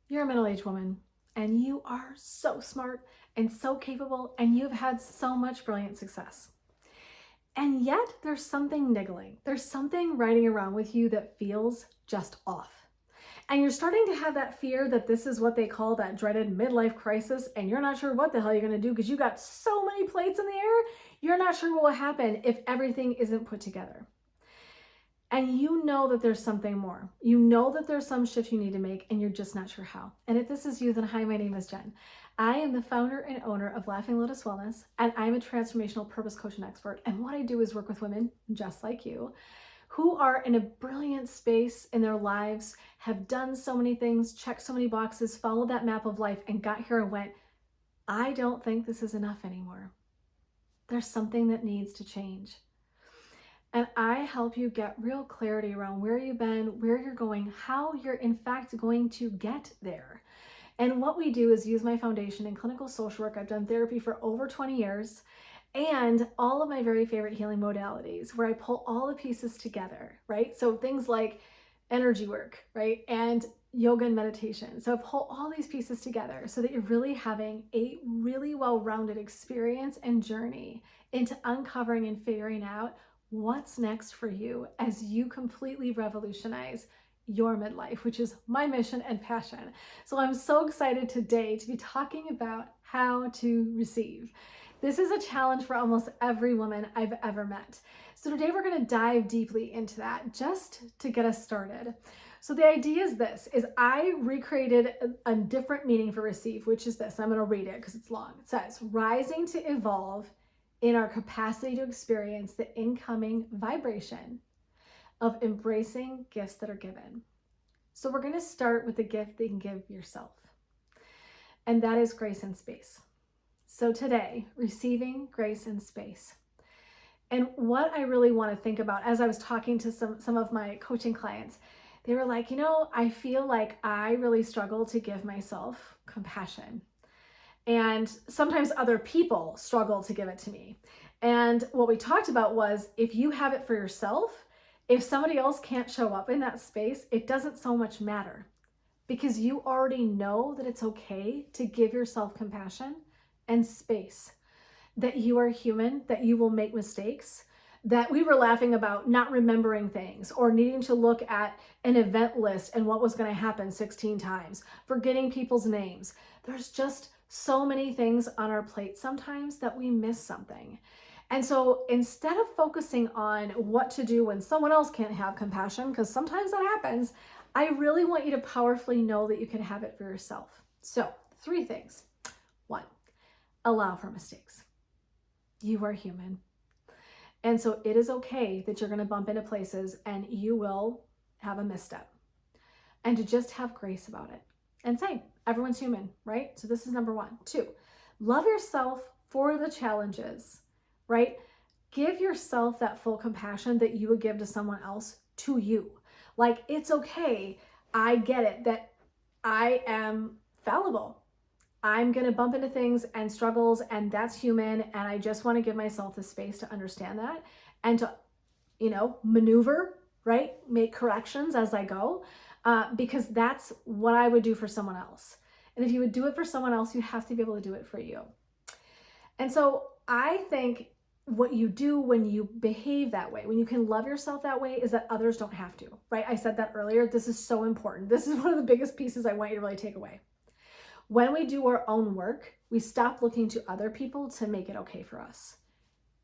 You're a middle-aged woman and you are so smart and so capable and you've had so much brilliant success. And yet there's something niggling. There's something riding around with you that feels just off. And you're starting to have that fear that this is what they call that dreaded midlife crisis, and you're not sure what the hell you're gonna do because you got so many plates in the air, you're not sure what will happen if everything isn't put together. And you know that there's something more. You know that there's some shift you need to make and you're just not sure how. And if this is you, then hi, my name is Jen. I am the founder and owner of Laughing Lotus Wellness, and I'm a transformational purpose coach and expert. And what I do is work with women just like you who are in a brilliant space in their lives, have done so many things, checked so many boxes, followed that map of life, and got here and went, I don't think this is enough anymore. There's something that needs to change. And I help you get real clarity around where you've been, where you're going, how you're in fact going to get there. And what we do is use my foundation in clinical social work. I've done therapy for over 20 years and all of my very favorite healing modalities where I pull all the pieces together, right? So things like energy work, right? And yoga and meditation. So I pull all these pieces together so that you're really having a really well-rounded experience and journey into uncovering and figuring out what's next for you as you completely revolutionize your midlife, which is my mission and passion. So I'm so excited today to be talking about how to receive. This is a challenge for almost every woman I've ever met. So today we're going to dive deeply into that just to get us started. So the idea is this, is I recreated a different meaning for receive, which is this. I'm going to read it because it's long. It says, rising to evolve in our capacity to experience the incoming vibration of embracing gifts that are given. So we're going to start with the gift that you can give yourself. And that is grace and space. So today, receiving grace and space. And what I really want to think about as I was talking to some of my coaching clients, they were like, I feel like I really struggle to give myself compassion. And sometimes other people struggle to give it to me. And what we talked about was if you have it for yourself, if somebody else can't show up in that space, it doesn't so much matter because you already know that it's okay to give yourself compassion and space, that you are human, that you will make mistakes, that we were laughing about not remembering things or needing to look at an event list and what was going to happen 16 times, forgetting people's names. There's just so many things on our plate sometimes that we miss something. And so instead of focusing on what to do when someone else can't have compassion, because sometimes that happens, I really want you to powerfully know that you can have it for yourself. So 3 things. 1, allow for mistakes. You are human. And so it is okay that you're going to bump into places and you will have a misstep. And to just have grace about it and say, everyone's human, right? So this is number 1. 2, love yourself for the challenges, right? Give yourself that full compassion that you would give to someone else to you. Like, it's okay. I get it that I am fallible. I'm going to bump into things and struggles, and that's human. And I just want to give myself the space to understand that and to, maneuver, right? Make corrections as I go, because that's what I would do for someone else. And if you would do it for someone else, you have to be able to do it for you. And so I think what you do when you behave that way, when you can love yourself that way, is that others don't have to, right? I said that earlier. This is so important. This is one of the biggest pieces I want you to really take away. When we do our own work, we stop looking to other people to make it okay for us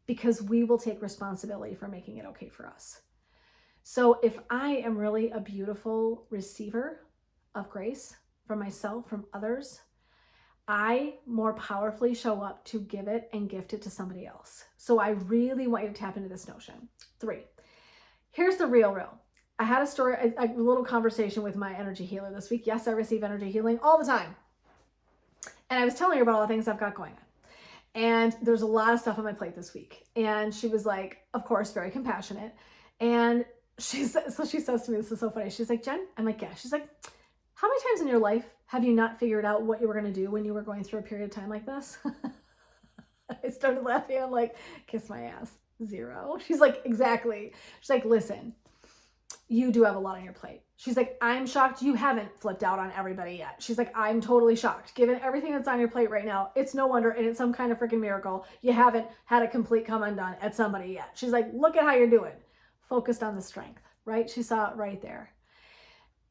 because we will take responsibility for making it okay for us. So if I am really a beautiful receiver of grace from myself, from others, I more powerfully show up to give it and gift it to somebody else. So I really want you to tap into this notion. 3, here's the real. I had a little conversation with my energy healer this week. Yes, I receive energy healing all the time. And I was telling her about all the things I've got going on. And there's a lot of stuff on my plate this week. And she was like, of course, very compassionate. And she says to me, this is so funny. She's like, Jen, I'm like, yeah. She's like, how many times in your life have you not figured out what you were going to do when you were going through a period of time like this? I started laughing. I'm like, kiss my ass. 0. She's like, exactly. She's like, listen, you do have a lot on your plate. She's like, I'm shocked you haven't flipped out on everybody yet. She's like, I'm totally shocked. Given everything that's on your plate right now, it's no wonder, and it's some kind of freaking miracle, you haven't had a complete come undone at somebody yet. She's like, look at how you're doing. Focused on the strength, right? She saw it right there.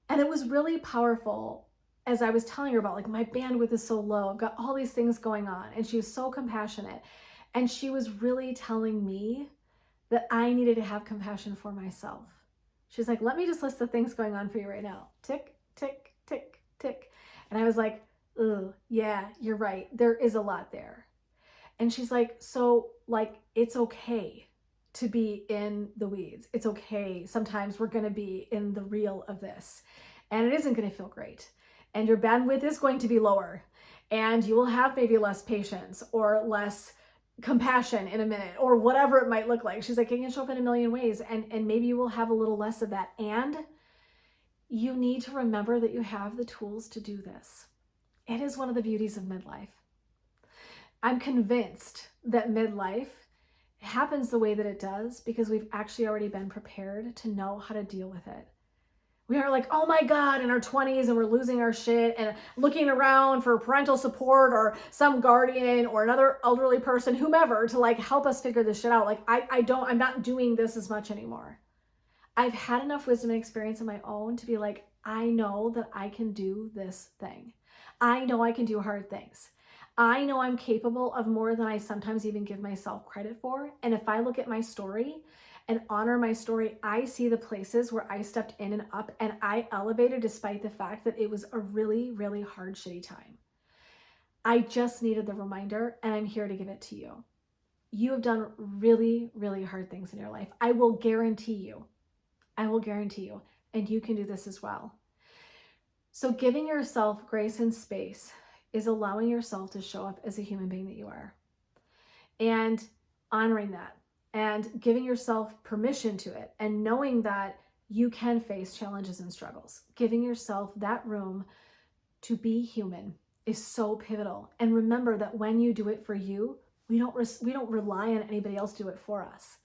And it was really powerful as I was telling her about, like, my bandwidth is so low. I've got all these things going on. And she was so compassionate. And she was really telling me that I needed to have compassion for myself. She's like, let me just list the things going on for you right now. Tick, tick, tick, tick. And I was like, oh, yeah, you're right. There is a lot there. And she's like, so, like, it's okay to be in the weeds. It's okay. Sometimes we're going to be in the real of this, and it isn't going to feel great. And your bandwidth is going to be lower, and you will have maybe less patience or less compassion in a minute, or whatever it might look like. She's like, it can show up in a million ways, and maybe you will have a little less of that. And you need to remember that you have the tools to do this. It is one of the beauties of midlife. I'm convinced that midlife happens the way that it does because we've actually already been prepared to know how to deal with it. We are like, oh my God, in our 20s, and we're losing our shit and looking around for parental support or some guardian or another elderly person, whomever, to like help us figure this shit out. Like, I'm not doing this as much anymore. I've had enough wisdom and experience of my own to be like, I know that I can do this thing. I know I can do hard things. I know I'm capable of more than I sometimes even give myself credit for. And if I look at my story and honor my story, I see the places where I stepped in and up and I elevated despite the fact that it was a really, really hard, shitty time. I just needed the reminder, and I'm here to give it to you. You have done really, really hard things in your life. I will guarantee you, and you can do this as well. So giving yourself grace and space is allowing yourself to show up as a human being that you are, and honoring that, and giving yourself permission to it, and knowing that you can face challenges and struggles. Giving yourself that room to be human is so pivotal. And remember that when you do it for you, we don't rely on anybody else to do it for us.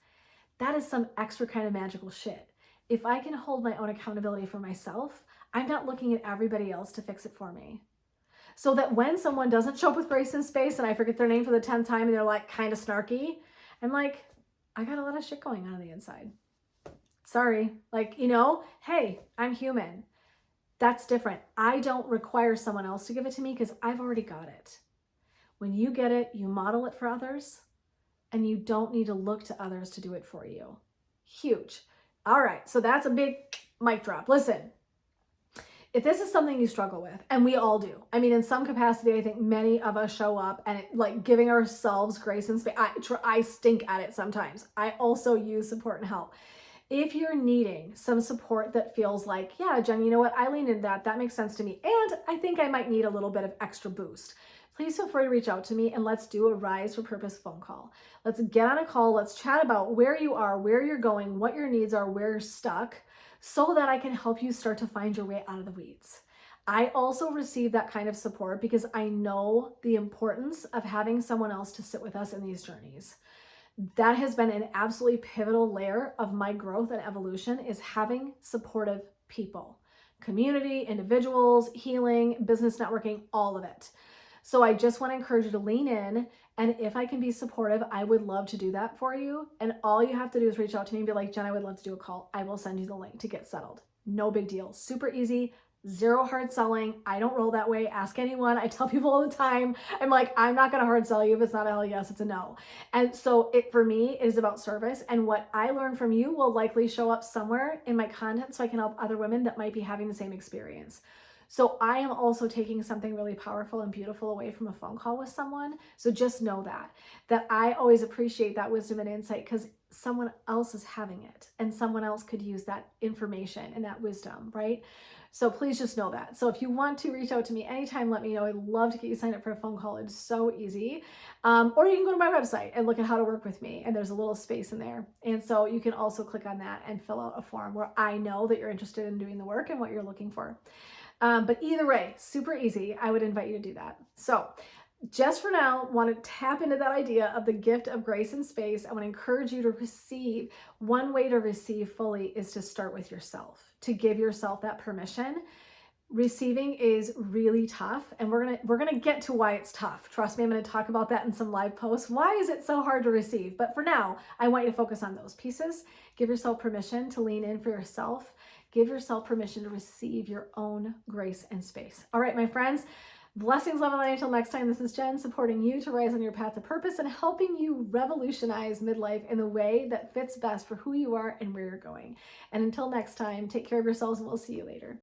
That is some extra kind of magical shit. If I can hold my own accountability for myself, I'm not looking at everybody else to fix it for me. So that when someone doesn't show up with grace and space, and I forget their name for the 10th time, and they're like kind of snarky, I'm like, I got a lot of shit going on the inside. Sorry. Like, hey, I'm human. That's different. I don't require someone else to give it to me because I've already got it. When you get it, you model it for others, and you don't need to look to others to do it for you. Huge. All right. So that's a big mic drop. Listen. If this is something you struggle with, and we all do, I mean, in some capacity, I think many of us show up and like giving ourselves grace and space. I stink at it sometimes. I also use support and help. If you're needing some support that feels like, yeah, Jen, you know what? I leaned into that. That makes sense to me. And I think I might need a little bit of extra boost. Please feel free to reach out to me, and let's do a Rise for Purpose phone call. Let's get on a call. Let's chat about where you are, where you're going, what your needs are, where you're stuck, so that I can help you start to find your way out of the weeds. I also receive that kind of support because I know the importance of having someone else to sit with us in these journeys. That has been an absolutely pivotal layer of my growth and evolution, is having supportive people, community, individuals, healing, business networking, all of it. So I just want to encourage you to lean in, and if I can be supportive, I would love to do that for you. And all you have to do is reach out to me and be like, Jen, I would love to do a call. I will send you the link to get settled. No big deal. Super easy. Zero hard selling. I don't roll that way. Ask anyone. I tell people all the time, I'm like, I'm not going to hard sell you. If it's not a hell yes, it's a no. And so for me, it is about service. And what I learn from you will likely show up somewhere in my content so I can help other women that might be having the same experience. So I am also taking something really powerful and beautiful away from a phone call with someone. So just know that I always appreciate that wisdom and insight because someone else is having it and someone else could use that information and that wisdom, right? So please just know that. So if you want to reach out to me anytime, let me know. I'd love to get you signed up for a phone call. It's so easy. Or you can go to my website and look at how to work with me. And there's a little space in there. And so you can also click on that and fill out a form where I know that you're interested in doing the work and what you're looking for. But either way, super easy. I would invite you to do that. So just for now, want to tap into that idea of the gift of grace and space. I want to encourage you to receive. One way to receive fully is to start with yourself, to give yourself that permission. Receiving is really tough, and we're gonna get to why it's tough. Trust me, I'm gonna talk about that in some live posts. Why is it so hard to receive? But for now, I want you to focus on those pieces. Give yourself permission to lean in for yourself. Give yourself permission to receive your own grace and space. All right, my friends. Blessings, love, and light. Until next time, this is Jen supporting you to rise on your path to purpose and helping you revolutionize midlife in the way that fits best for who you are and where you're going. And until next time, take care of yourselves, and we'll see you later.